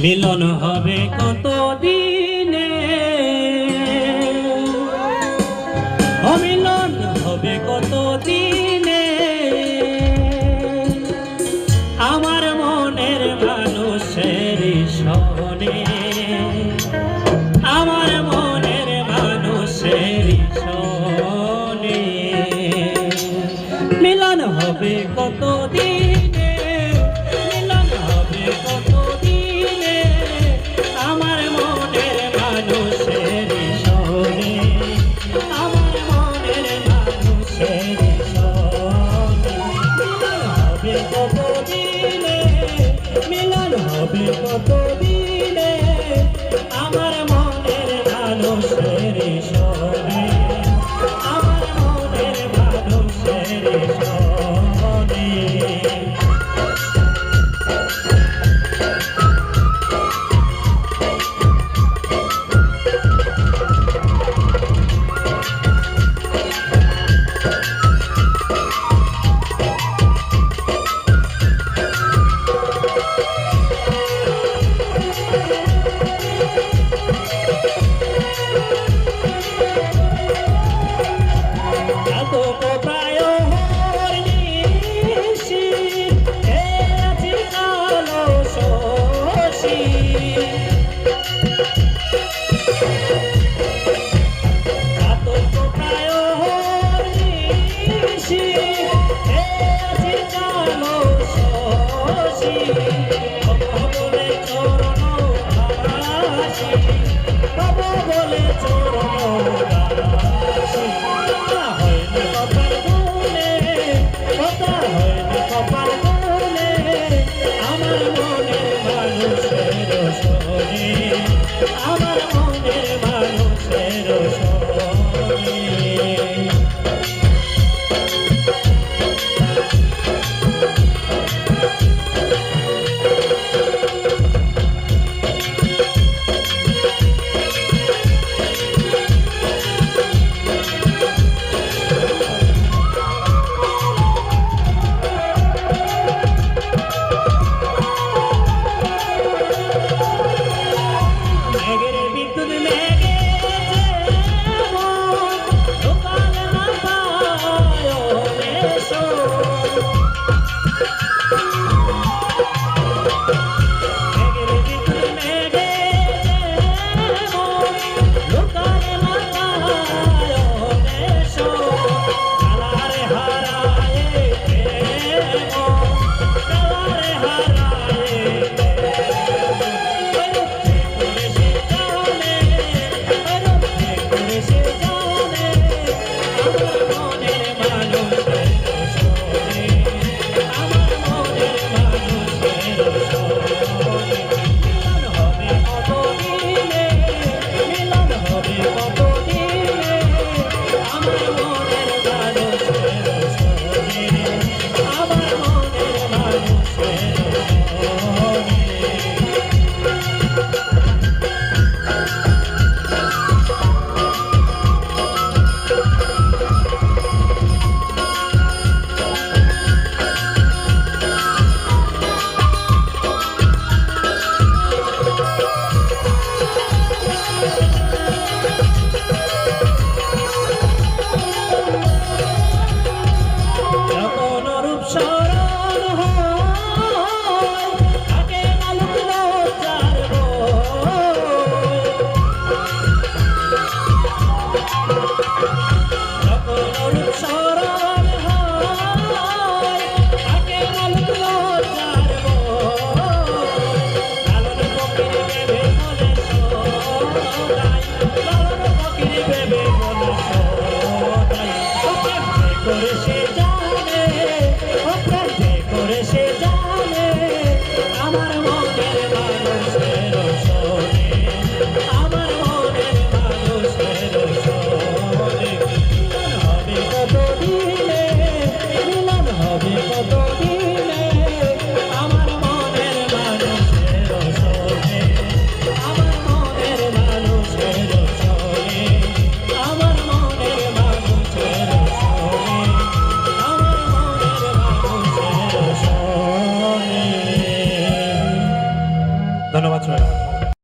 মিলন হবে কত দিনে, অমিলন হবে কত দিনে। আমার মনের মানুষের সনে, আমার মনের মানুষের সনে মিলন হবে কত দিনে, মিলন হবে কত দিনে। আমার মনের মানুষের সনে, আমার মনের মানুষের সনে মিলন হবে কত দিনে, মিলন হবে কত দিনে। আমার মনের মানুষের সনে, আমার মনের মানুষের সনে। আমার মনের মানুষের পরিচয়।